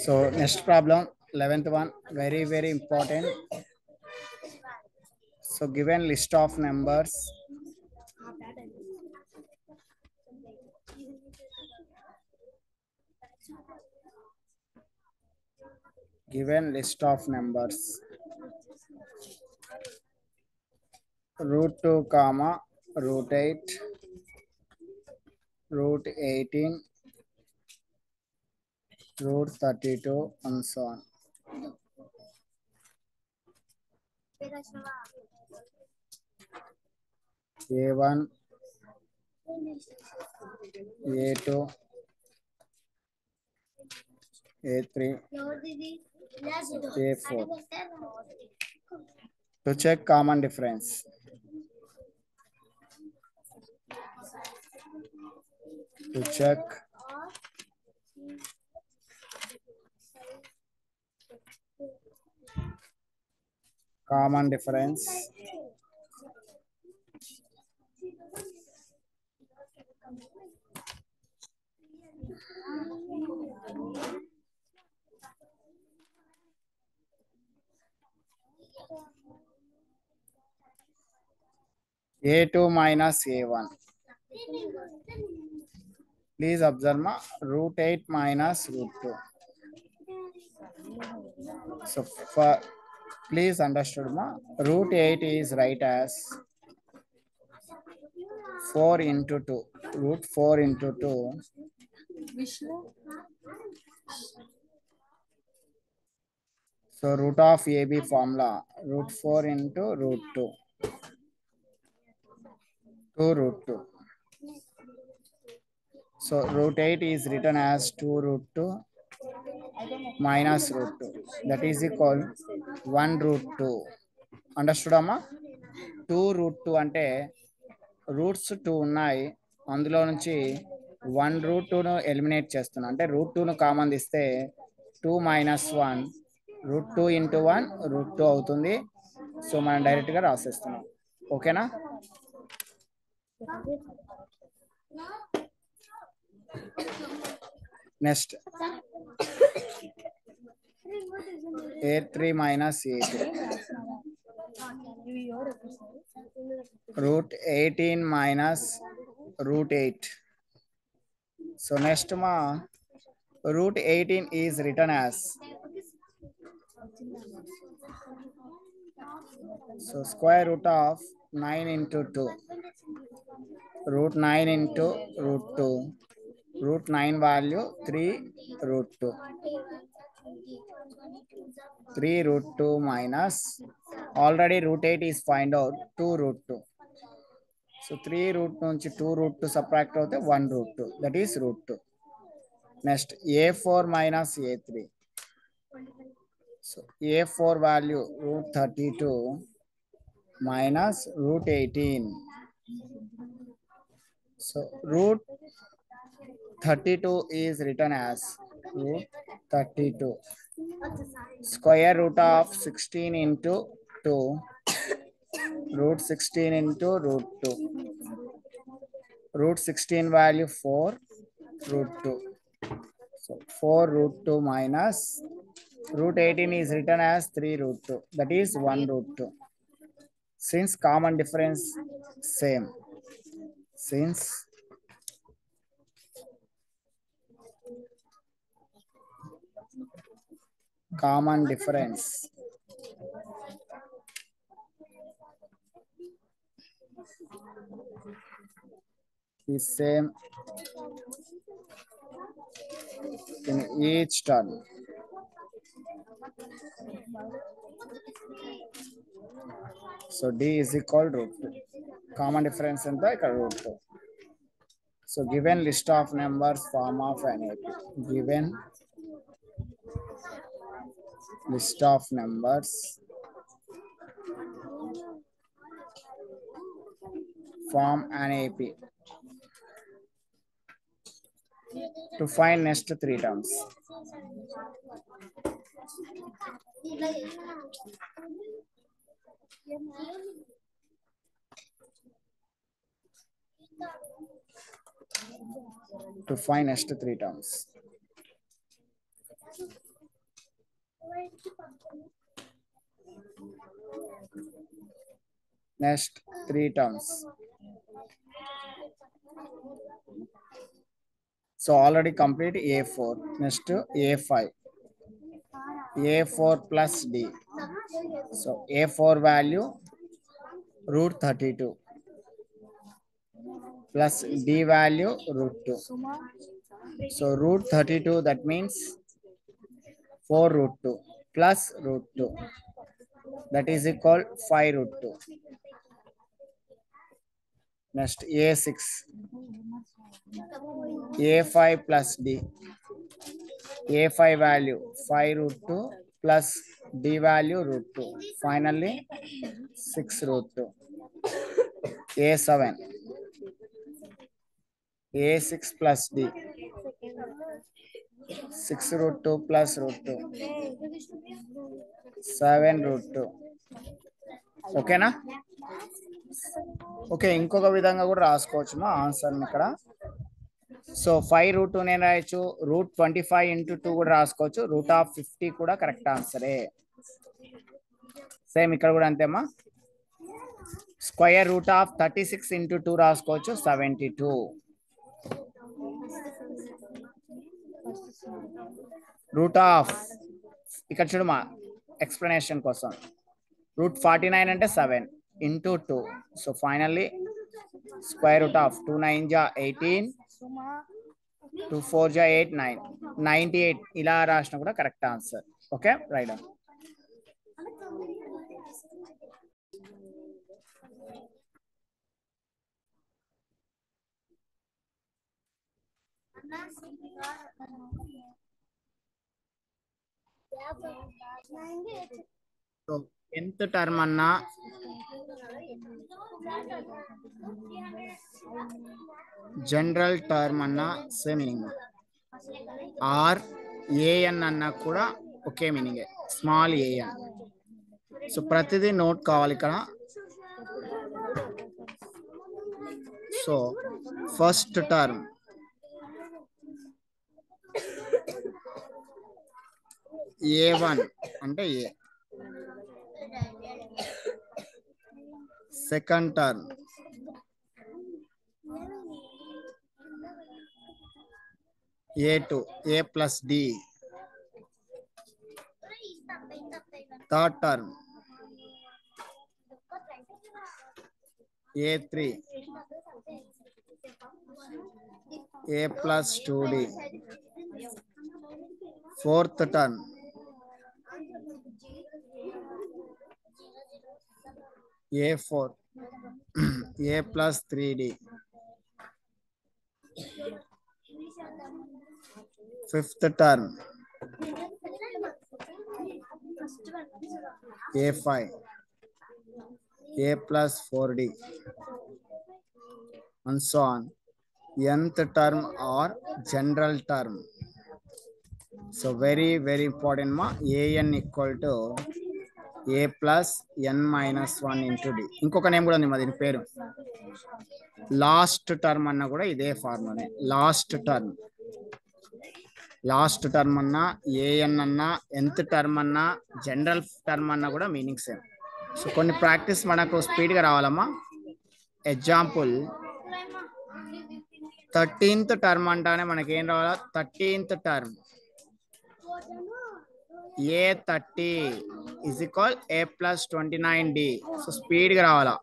So next problem, 11th one, very important. So given list of numbers, given list of numbers, root 2 comma root 8, root 18, root 32 and so on. A1, A2, A3, A4. To check common difference. To check common difference. A2 minus A1. Please observe ma root 8 minus root 2. So for please understood ma root 8 is right as 4 into 2. Root 4 into 2. So root of AB formula root 4 into root 2. 2 root 2. So root 8 is written as 2 root 2 minus root 2. That is equal 1 root 2. Understood amma? 2 root 2 అంటే roots 2 ఉన్నాయి, అందులో నుంచి 1 route 2ను eliminate చేస్తున్నాను. అంటే route 2ను common తీస్తే 2 minus 1 route 2 into 1 route 2 అవుతుంది. So మనం డైరెక్ట్గా రాసేస్తున్నాం. ఓకేనా? Next A3 minus A2. Root 18 minus root 8. So next ma root 18 is written as, so square root of 9 into 2. Root 9 into root 2. Root 9 value 3 root 2. 3 root 2 minus, already root 8 is find out 2 root 2. So 3 root నుంచి 2 root 2 subtract అవుతే 1 root 2. That is root 2. Next A4 minus A3. So A4 value root 32 minus root 18. So root 32 is written as root 32. Square root of 16 into 2. Root 16 into root 2. Root 16 value 4 root 2. So 4 root 2 minus root 18 is written as 3 root 2. That is 1 root 2. Since common difference same. Since common difference is same in each term. So D is equal root 2. Common difference in the root 2. So given list of numbers form of an AP. Given list of numbers form an AP. To find next 3 terms. To find next 3 terms. Next 3 terms. So already complete A4. Next A5. A4 plus D. So A4 value root 32 plus D value root 2. So root 32, that means 4 root 2 plus root 2. That is equal 5 root 2. Next A6. A5 plus D. A5 value 5 root 2 plus D value root 2. Finally 6 root 2. A7. A6 plus D. 6 root 2 plus root 2. 7 root 2. ఓకేనా? Okay, ఇంకొక విధంగా కూడా రాసుకోవచ్చు మా answer ఇక్కడ. So 5 route 2 నేను రాయొచ్చు, route 25 into 2 కూడా రాసుకోవచ్చు, రూట్ ఆఫ్ 50 కూడా కరెక్ట్ ఆన్సరే. సేమ్ ఇక్కడ కూడా అంతేమ్మా. స్క్వేర్ రూట్ ఆఫ్ 36 ఇంటూ 2 రాసుకోవచ్చు, 72. రూట్ ఆఫ్ ఇక్కడ చూడమా ఎక్స్ప్లెనేషన్ కోసం, రూట్ 49 అంటే 7 into 2. So finally square root of 2 9 జా 18, 2 4 జా 8 9 98 ఇలా రాసినా కూడా correct answer. Okay, right. So nth term అన్నా జనరల్ టర్మ్ అన్నా సేమ్ మీనింగ్, ఆర్ ఏఎన్ అన్నా కూడా ఒకే మీనింగ్, స్మాల్ ఏఎన్. సో ప్రతిదీ నోట్ కావాలి ఇక్కడ. సో ఫస్ట్ టర్మ్ A1 అంటే A. Second term A2 A plus D. Third term A3 A plus 2D. Fourth term A4 A plus 3D. Fifth term A5 A plus 4D and so on. Nth term or general term. So very important ma, an equal to a plus n minus 1 into d. ఇంకొక name కూడా ఉంది మా దీని పేరు, last term అన్నా కూడా ఇదే ఫార్ములానే. Last term అన్నా, ఏఎన్ అన్నా, nth టర్మ్ అన్నా, జనరల్ టర్మ్ అన్నా కూడా మీనింగ్ సేమ్. సో కొన్ని ప్రాక్టీస్ మనకు స్పీడ్గా రావాలమ్మా. ఎగ్జాంపుల్ 13th టర్మ్ అంటానే మనకి ఏం రావాలా, 13th term A30 is equal A plus 29D. So స్పీడ్గా రావాలా.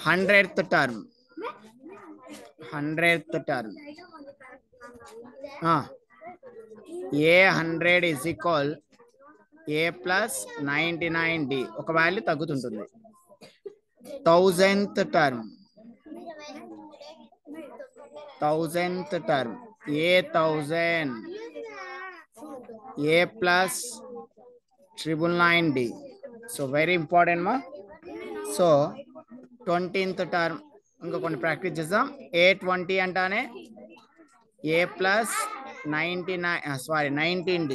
100th term A100 is equal A plus 99D. ఒక వాల్యూ తగ్గుతుంటుంది. 1000th term A1000 A plus 999D. So very important మా. సో 20th టర్మ్ ఇంకా కొన్ని ప్రాక్టీస్ చేద్దాం. A20 అంటానే A plus 19D.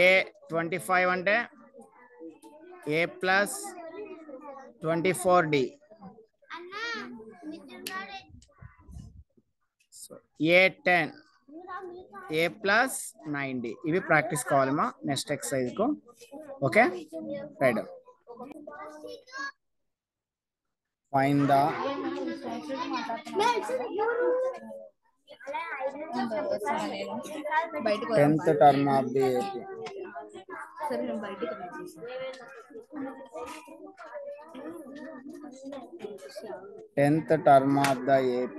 A25 అంటే A plus 24D. A10 A plus 9D ఇవి practice కావాలమ్మా నెక్స్ట్ ఎక్సర్సైజ్ కు okay right find the 10th term of the AP 10th term of the AP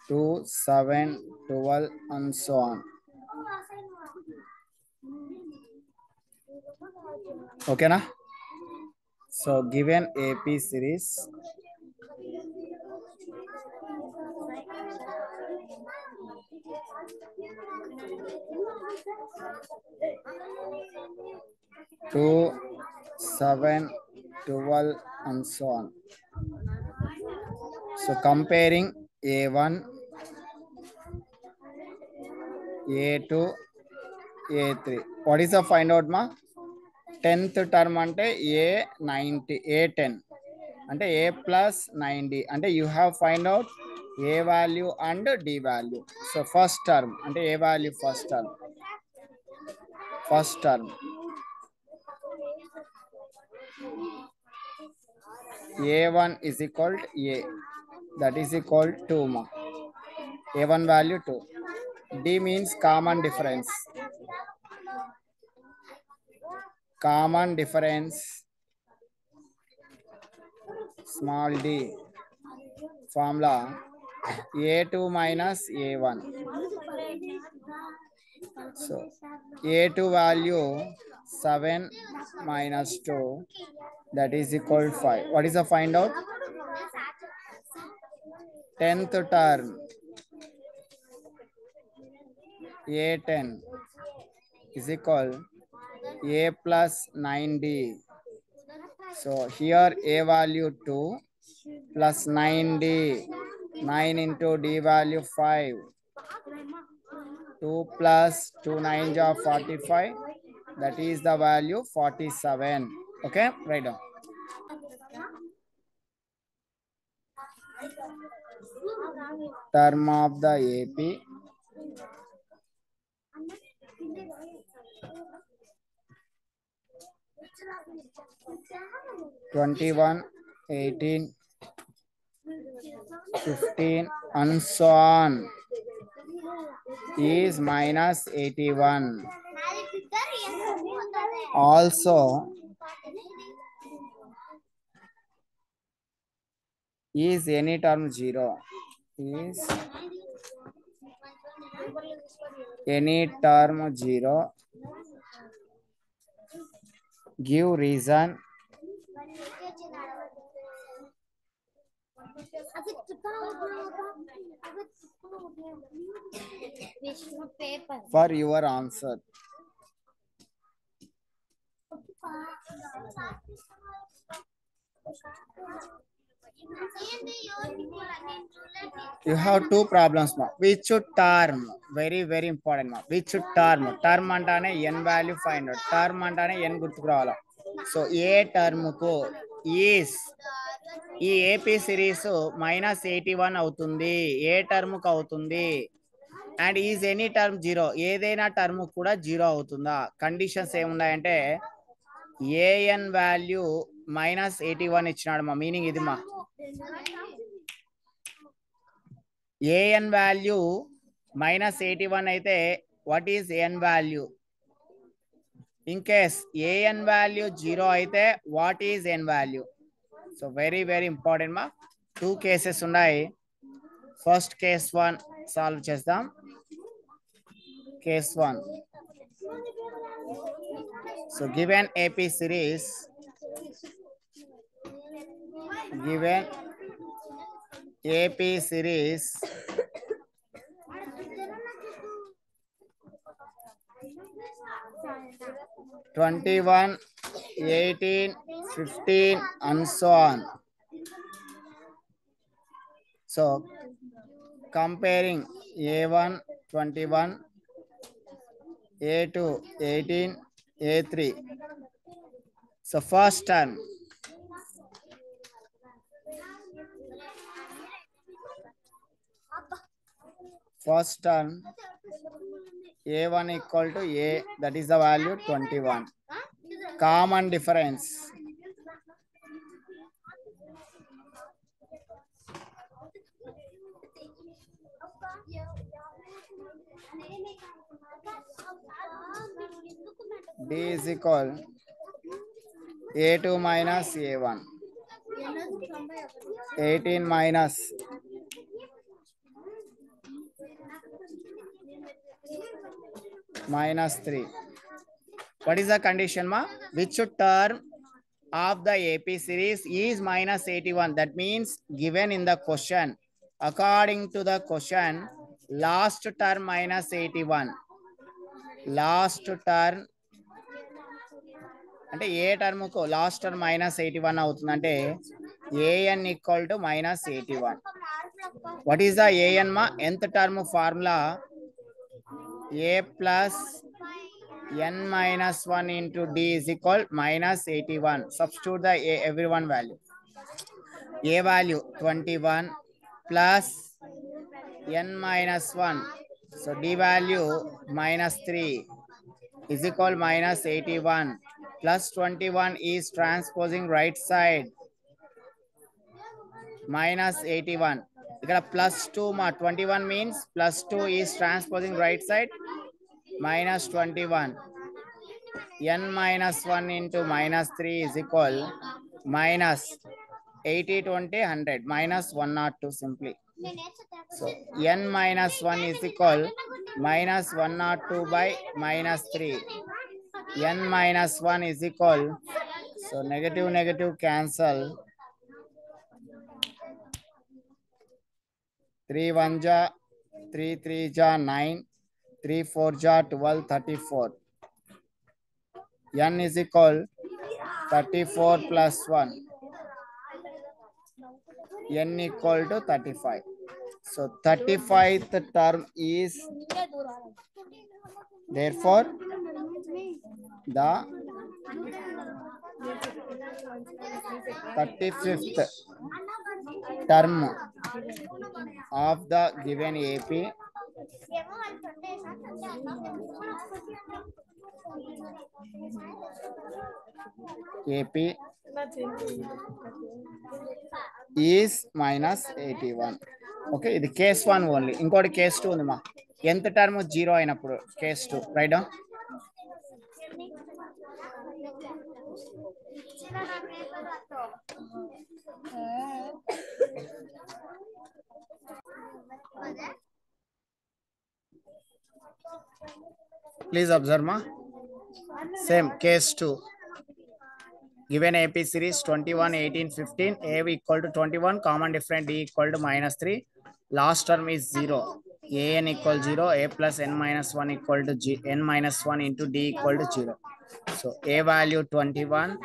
2, 7, 12 and so on. Okay na? So given AP series two, 7, 12 and so on. So comparing A1, A2, A3. What is the find out ma? 10th term ante A90, A10 ante A plus 90 ante you have find out A value and D value. So first term ante A value first term A1 is equal to A, that is equal to 2 ma. A1 value 2. D means common difference. Common difference small d formula A2 minus A1. So A2 value 7 minus 2, that is equal to 5. What is the find out? 10th term A10 is equal A plus 9D. So here A value 2 plus 9D. 9 into D value 5. 2 plus 2 9 are 45. That is the value 47. Okay, write down. Term of the AP 21, 18, 15 and so on is minus 81. Also is any term 0? Is any term 0? Give reason. For your answer. You have two problems ma. Which term? Very very important ma. Which term? Term antane n value find out. Term antane n గుర్తుకు రావాలా. So ఏ term కు is ఈ AP series -81 అవుతుంది. ఏ term కు అవుతుంది. And is any term 0. ఏదైనా term కూడా 0 అవుతుందా? కండిషన్స్ ఏమున్నాయంటే ఏఎన్ వాల్యూ -81 ఇచ్చినాడు మా. మీనింగ్ ఇది మా. ఏఎన్ వాల్యూ -81 అయితే what is n value? In case a n value 0 అయితే what is n value? So very very important మా. 2 కేసెస్ ఉన్నాయి. ఫస్ట్ కేస్ 1 సాల్వ్ చేద్దాం. Case 1. So given AP series, given AP series 21, 18, 15 and so on. So comparing A1 21, A2 18, A3. So first term. First term A1 equal to A, that is the value 21. Common difference. D is equal A2 minus A1. 18 minus minus 3. What is the condition, ma? Which term of the AP series is minus 81? That means given in the question, according to the question, last term minus 81. Last term అంటే a టర్మ్కు last term minus 81 అవుతుంది అంటే a n equal to minus 81. What is the a n మా? nth term formula a plus n minus 1 into d is equal minus 81. Substitute the a, everyone value. A value 21 plus n minus 1. So d value minus 3 is equal minus 81. Plus 21 is transposing right side. Minus 81. Ikkada plus 2 ma, 21 means plus 2 is transposing right side. Minus 21. N minus 1 into minus 3 is equal minus 80, 20, 100. Minus 102 simply. So n minus 1 is equal minus 102 by minus 3. N minus 1 is equal, so negative negative cancel. 3 1 ja, 3 3 ja 9, 3 4 ja 12, 34. N is equal 34 plus 1. N equal to 35. So 35th term is, therefore the 35th term of the given AP is minus 81. Okay, ఇది case 1 only. ఇంకోటి case 2 ఉంది మా. nth term 0 అయినప్పుడు case 2 right down. Please observe ma. Same case 2. Given AP series 21, 18, 15, A equal to 21, common difference D equal to minus 3. Last term is 0. An equal 0, A plus n minus 1 equal to n minus 1 into D equal to 0. So A value 21,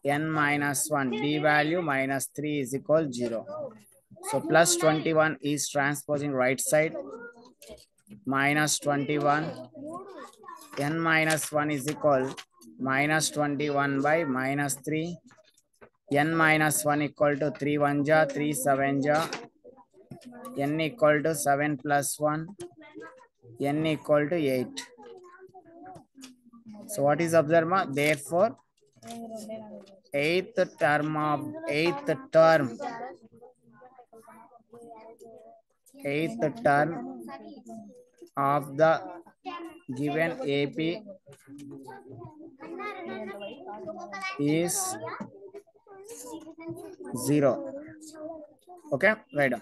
n minus 1, D value minus 3 is equal 0. So plus 21 is transposing right side. Minus 21, n minus 1 is equal minus 21 by minus 3. N minus 1 equal to 3 1 ja, 3 7 ja. N equal to 7 plus 1. N equal to 8. So what is observed? Therefore, eighth term of the given AP is 0. Okay, right on.